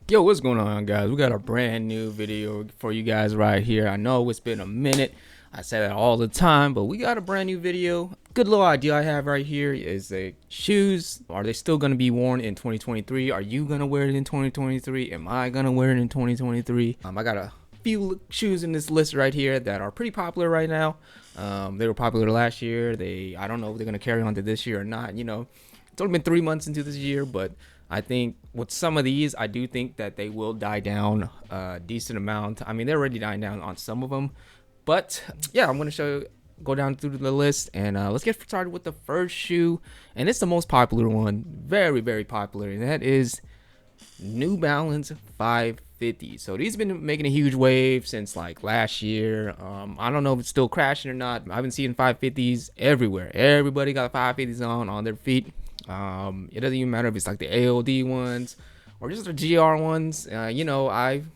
Yo, what's going on, guys? We got a brand new video for you guys right here. I know it's been a minute. I say that all the time, but we got a brand new video. Good little idea I have right here is the shoes. Are they still going to be worn in 2023? Are you going to wear it in 2023? Am I going to wear it in 2023? I got a few shoes in this list right here that are pretty popular right now. They were popular last year. I don't know if they're going to carry on to this year or not. You know, it's only been 3 months into this year, but I think with some of these, I do think that they will die down a decent amount. I mean, they're already dying down on some of them. But yeah, I'm going to go down through the list, and let's get started with the first shoe. And it's the most popular one. Very, very popular. And that is New Balance 550. So these have been making a huge wave since like last year. I don't know if it's still crashing or not. I've been seeing 550s everywhere. Everybody got 550s on their feet. It doesn't even matter if it's like the ALD ones or just the GR ones. You know, I've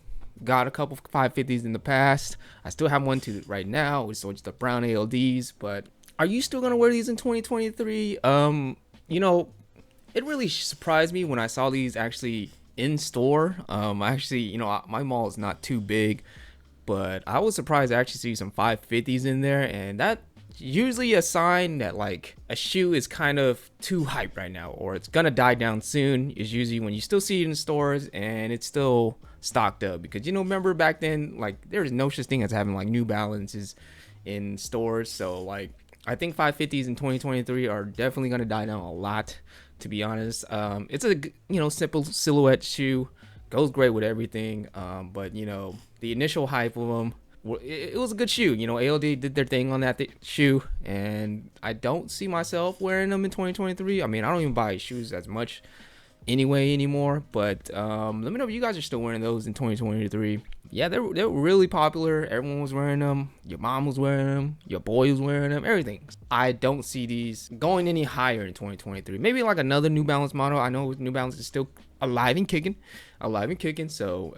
got a couple 550s in the past. I still have one to right now, so it's the brown ALDs. But are you still gonna wear these in 2023? You know, it really surprised me when I saw these actually in store. Actually, you know, my mall is not too big, but I was surprised to actually see some 550s in there, and that usually a sign that like a shoe is kind of too hyped right now or it's gonna die down soon is usually when you still see it in stores and it's still stocked up. Because, you know, remember back then, like, there's no such thing as having like New Balances in stores. So like I think 550s in 2023 are definitely gonna die down a lot, to be honest. It's a, you know, simple silhouette shoe, goes great with everything. But you know, the initial hype of them, it was a good shoe. You know, ALD did their thing on that shoe, and I don't see myself wearing them in 2023. I mean, I don't even buy shoes as much anyway anymore, but let me know if you guys are still wearing those in 2023. Yeah, they're really popular. Everyone was wearing them. Your mom was wearing them. Your boy was wearing them. Everything. I don't see these going any higher in 2023. Maybe like another New Balance model. I know New Balance is still alive and kicking. So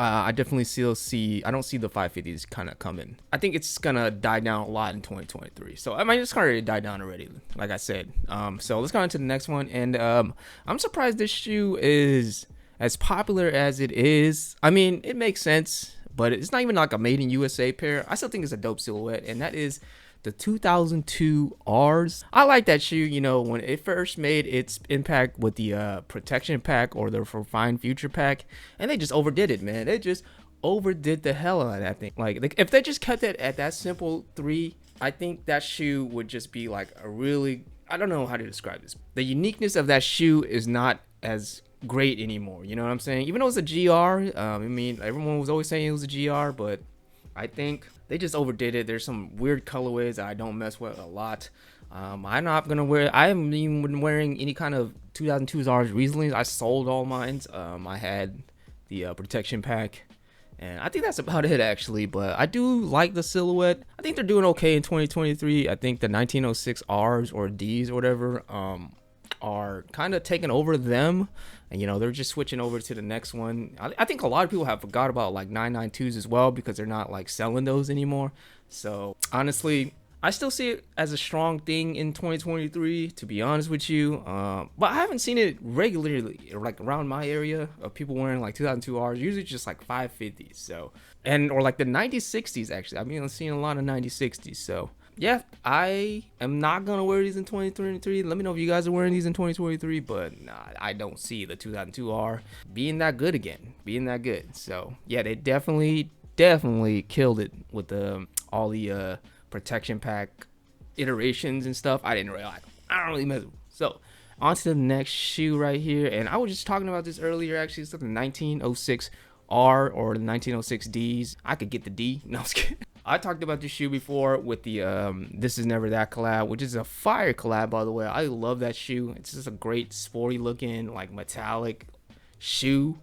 I definitely still see. I don't see the 550s kind of coming. I think it's gonna die down a lot in 2023. So I might just already die down already, like I said. So let's go on to the next one. And I'm surprised this shoe is as popular as it is. I mean, it makes sense, but it's not even like a made in USA pair. I still think it's a dope silhouette, and that is the 2002 Rs. I like that shoe. You know, when it first made its impact with the protection pack or the refined future pack, and they just overdid it, man. They just overdid the hell out of that thing. Like if they just kept it at that simple 3, I think that shoe would just be like a really, I don't know how to describe this. The uniqueness of that shoe is not as great anymore. You know what I'm saying? Even though it's a GR, I mean, everyone was always saying it was a GR, but I think they just overdid it. There's some weird colorways that I don't mess with a lot. I'm not gonna wear. I haven't even been wearing any kind of 2002s R's recently. I sold all mine. I had the protection pack, and I think that's about it actually. But I do like the silhouette. I think they're doing okay in 2023. I think the 1906 R's or D's or whatever are kind of taking over them, and you know, they're just switching over to the next one. I think a lot of people have forgot about like 992s as well, because they're not like selling those anymore. So honestly, I still see it as a strong thing in 2023, to be honest with you. But I haven't seen it regularly like around my area of people wearing like 2002 R's, usually just like 550s. So, and or like the 9060s actually. I mean, I'm seeing a lot of 9060s. So yeah, I am not gonna wear these in 2023. Let me know if you guys are wearing these in 2023. But nah, I don't see the 2002R being that good again, being that good. So yeah, they definitely killed it with all the protection pack iterations and stuff. I didn't really like. I don't really mess with them. So on to the next shoe right here, and I was just talking about this earlier. Actually, it's the 1906 R or the 1906 Ds. I could get the D. No, I was kidding. I talked about this shoe before with the This Is Never That collab, which is a fire collab, by the way. I love that shoe. It's just a great sporty looking, like, metallic shoe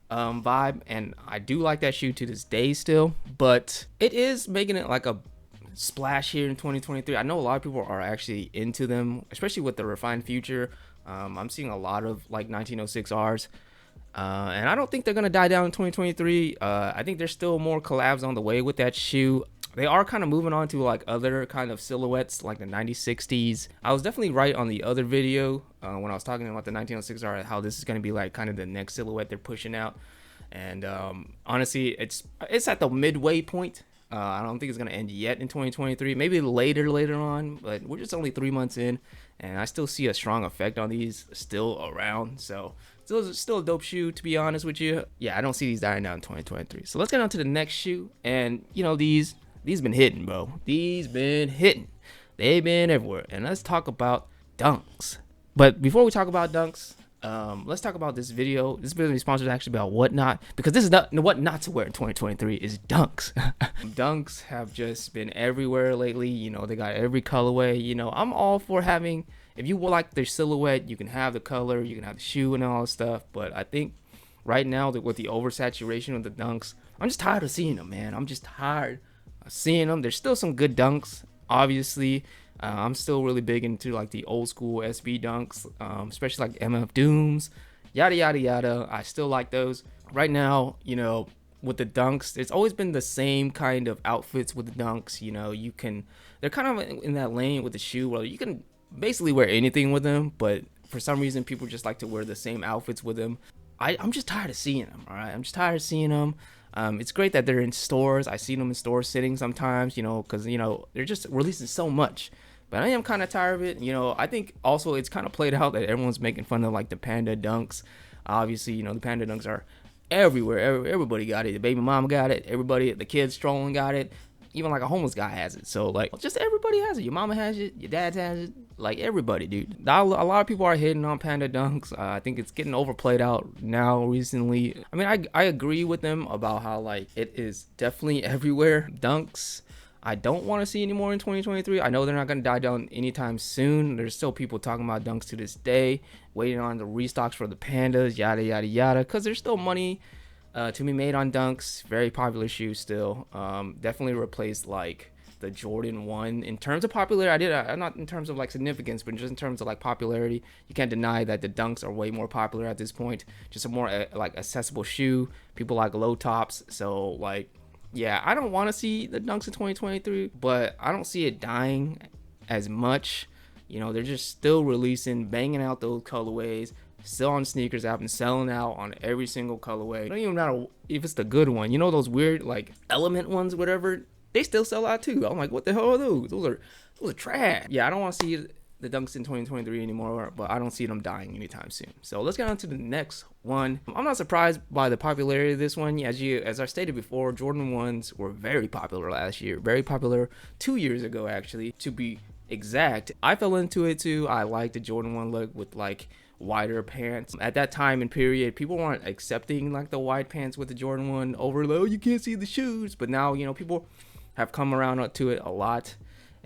vibe, and I do like that shoe to this day still. But it is making it like a splash here in 2023. I know a lot of people are actually into them, especially with the refined future. I'm seeing a lot of like 1906 Rs. And I don't think they're gonna die down in 2023. I think there's still more collabs on the way with that shoe. They are kind of moving on to like other kind of silhouettes, like the 90s, 60s. I was definitely right on the other video when I was talking about the 1906 are how this is going to be like kind of the next silhouette they're pushing out. And honestly, it's at the midway point. I don't think it's gonna end yet in 2023. Maybe later on, but we're just only 3 months in, and I still see a strong effect on these still around. So still a dope shoe, to be honest with you. Yeah, I don't see these dying down in 2023. So let's get on to the next shoe. And you know, these been hitting, bro. These been hitting. They've been everywhere. And let's talk about Dunks. But before we talk about Dunks, let's talk about this video. This video is sponsored actually about what not, because this is not what not to wear in 2023 is Dunks. Dunks have just been everywhere lately. You know, they got every colorway. You know, I'm all for having, if you like their silhouette, you can have the color, you can have the shoe and all that stuff. But I think right now with the oversaturation of the Dunks, I'm just tired of seeing them, man. I'm just tired of seeing them. There's still some good Dunks, obviously. I'm still really big into like the old school SB Dunks, especially like MF Dooms, yada yada yada. I still like those. Right now, you know, with the Dunks, it's always been the same kind of outfits with the Dunks. You know, they're kind of in that lane with the shoe where you can basically wear anything with them, but for some reason people just like to wear the same outfits with them. I'm just tired of seeing them. All right, I'm just tired of seeing them. It's great that they're in stores. I see them in stores sitting sometimes, you know, because, you know, they're just releasing so much. But I am kind of tired of it. You know, I think also it's kind of played out that everyone's making fun of like the Panda Dunks. Obviously, you know, the Panda Dunks are everywhere. Everybody got it. The baby mama got it. Everybody, the kids strolling got it. Even like a homeless guy has it. So like just everybody has it. Your mama has it. Your dad has it. Like everybody, dude. A lot of people are hating on Panda Dunks. I think it's getting overplayed out now recently. I mean, I agree with them about how like it is definitely everywhere. Dunks, I don't want to see anymore in 2023. I know they're not going to die down anytime soon. There's still people talking about Dunks to this day, waiting on the restocks for the Pandas, yada, yada, yada, because there's still money to be made on Dunks. Very popular shoe still. Definitely replaced like the Jordan 1 in terms of popularity. Not in terms of like significance, but just in terms of like popularity. You can't deny that the Dunks are way more popular at this point. Just a more like accessible shoe. People like low tops. So like, yeah, I don't want to see the Dunks in 2023, but I don't see it dying as much. You know, they're just still releasing, banging out those colorways, still on sneakers app and selling out on every single colorway. It don't even matter if it's the good one. You know, those weird like element ones, whatever, they still sell out too. I'm like, what the hell are those? Those are trash. Yeah, I don't want to see the Dunks in 2023 anymore, but I don't see them dying anytime soon. So let's get on to the next one. I'm not surprised by the popularity of this one. As I stated before, Jordan 1s were very popular last year. Very popular 2 years ago, actually, to be exact. I fell into it too. I liked the Jordan 1 look with like wider pants. At that time and period, people weren't accepting like the wide pants with the Jordan 1 over, oh, you can't see the shoes. But now, you know, people have come around to it a lot.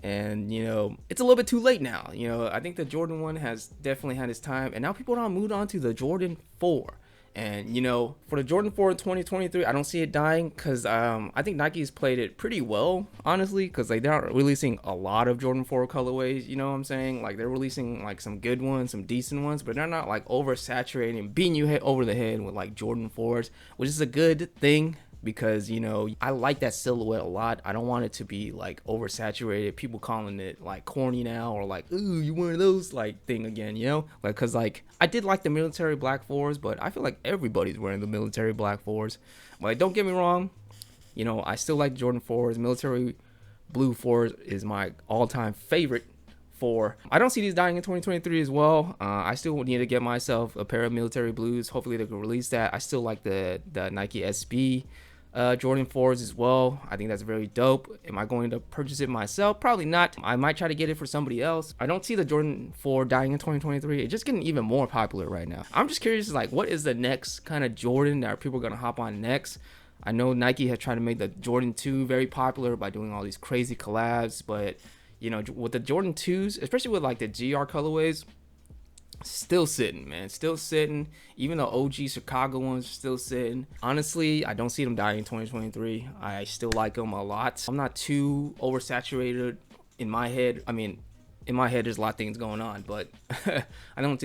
And, you know, it's a little bit too late now. You know, I think the Jordan 1 has definitely had its time. And now people are moved on to the Jordan 4. And, you know, for the Jordan 4 in 2023, I don't see it dying because I think Nike's played it pretty well, honestly, because like, they're not releasing a lot of Jordan 4 colorways. You know what I'm saying? Like, they're releasing like some good ones, some decent ones, but they're not like oversaturating and beating you over the head with like Jordan 4s, which is a good thing. Because, you know, I like that silhouette a lot. I don't want it to be like oversaturated. People calling it like corny now, or like, ooh, you one of those like thing again, you know? Like, cause like I did like the military black 4s, but I feel like everybody's wearing the military black 4s. But like, don't get me wrong, you know, I still like Jordan 4s. Military blue 4s is my all-time favorite 4. I don't see these dying in 2023 as well. I still need to get myself a pair of military blues. Hopefully they can release that. I still like the Nike SB Jordan 4s as well. I think that's very dope. Am I going to purchase it myself? Probably not. I might try to get it for somebody else. I don't see the Jordan 4 dying in 2023. It's just getting even more popular right now. I'm just curious, like, what is the next kind of Jordan that people are going to hop on next? I know Nike has tried to make the Jordan 2 very popular by doing all these crazy collabs, but, you know, with the Jordan 2s, especially with like the GR colorways, still sitting, man. Still sitting. Even the OG Chicago ones are still sitting. Honestly, I don't see them dying in 2023. I still like them a lot. I'm not too oversaturated in my head. I mean, in my head, there's a lot of things going on, but I don't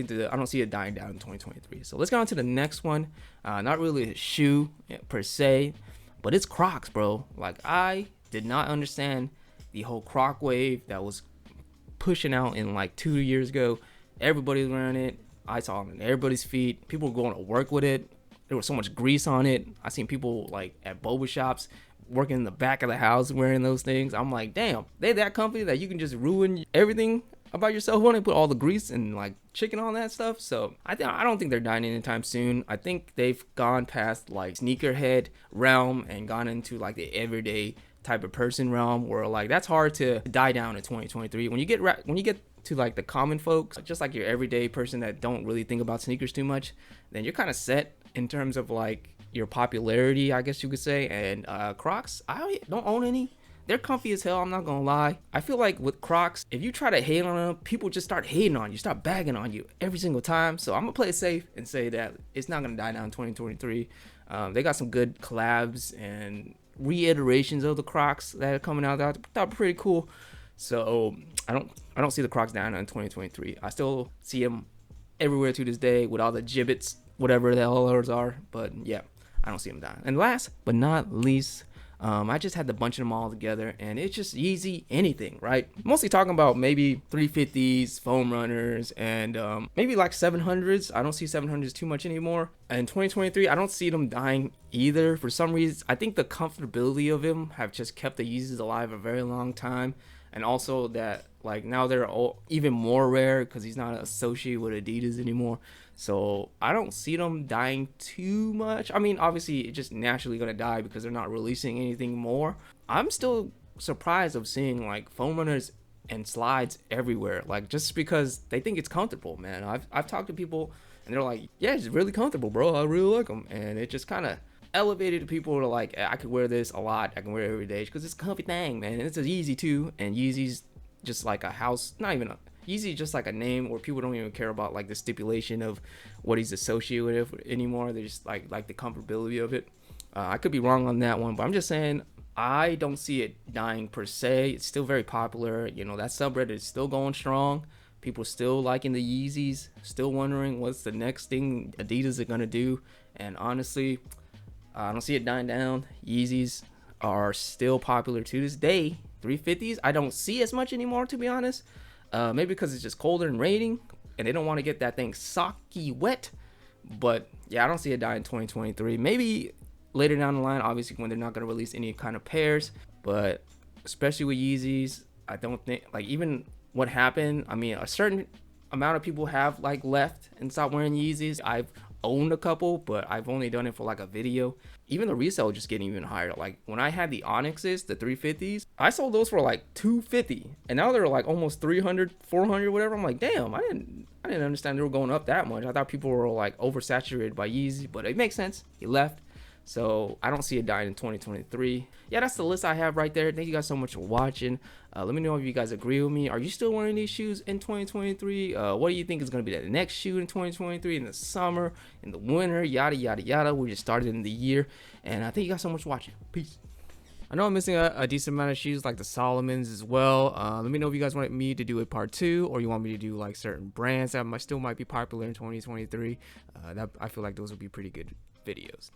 see it dying down in 2023. So let's get on to the next one. Not really a shoe per se, but it's Crocs, bro. Like, I did not understand the whole Croc wave that was pushing out in like 2 years ago. Everybody was wearing it. I saw it on everybody's feet. People were going to work with it. There was so much grease on it. I seen people like at boba shops working in the back of the house wearing those things. I'm like, damn, they that company that you can just ruin everything about yourself when they put all the grease and like chicken on that stuff. So I don't think they're dying anytime soon. I think they've gone past like sneakerhead realm and gone into like the everyday type of person realm where like that's hard to die down in 2023. When you get to like the common folks, just like your everyday person that don't really think about sneakers too much, then you're kind of set in terms of like your popularity, I guess you could say. And Crocs, I don't own any. They're comfy as hell, I'm not gonna lie. I feel like with Crocs, if you try to hate on them, people just start hating on you, start bagging on you every single time. So I'm gonna play it safe and say that it's not gonna die down in 2023. They got some good collabs and reiterations of the Crocs that are coming out that I thought pretty cool. So I don't see the Crocs down in 2023. I still see them everywhere to this day with all the gibbets, whatever the hell those are. But yeah, I don't see them dying. And last but not least, I just had the bunch of them all together, and it's just Yeezy anything, right? Mostly talking about maybe 350s, foam runners, and maybe like 700s. I don't see 700s too much anymore. And 2023, I don't see them dying either. For some reason, I think the comfortability of them have just kept the Yeezys alive a very long time. And also that like now they're even more rare because he's not associated with Adidas anymore. So I don't see them dying too much. I mean, obviously it's just naturally gonna die because they're not releasing anything more. I'm still surprised of seeing like foam runners and slides everywhere, like just because they think it's comfortable, man. I've talked to people and they're like, yeah, it's really comfortable, bro. I really like them. And it just kind of elevated to people to like, I could wear this a lot. I can wear it every day because it's a comfy thing, man. And it's a Yeezy too. And Yeezy's just like a house, not even a Yeezy, just like a name where people don't even care about like the stipulation of what he's associated with anymore. They just like the comfortability of it. I could be wrong on that one, but I'm just saying I don't see it dying per se. It's still very popular. You know, that subreddit is still going strong. People still liking the Yeezys, still wondering what's the next thing Adidas are gonna do. And honestly, I don't see it dying down. Yeezys are still popular to this day. 350s, I don't see as much anymore, to be honest. Maybe because it's just colder and raining and they don't want to get that thing socky wet. But yeah, I don't see it die in 2023. Maybe later down the line, obviously when they're not going to release any kind of pairs. But especially with Yeezys, I don't think like even what happened. I mean, a certain amount of people have like left and stopped wearing Yeezys. I've owned a couple, but I've only done it for like a video. Even the resale just getting even higher. Like when I had the Onyxes, the 350s, I sold those for like $250, and now they're like almost 300, 400, whatever. I'm like, damn, I didn't understand they were going up that much. I thought people were like oversaturated by Yeezy, but it makes sense. He left. So I don't see it dying in 2023. Yeah, that's the list I have right there. Thank you guys so much for watching. Let me know if you guys agree with me. Are you still wearing these shoes in 2023? What do you think is going to be the next shoe in 2023, in the summer, in the winter, yada, yada, yada. We just started in the year. And I thank you guys so much for watching. Peace. I know I'm missing a decent amount of shoes like the Solomons as well. Let me know if you guys want me to do a part 2 or you want me to do like certain brands that still might be popular in 2023. I feel like those would be pretty good videos.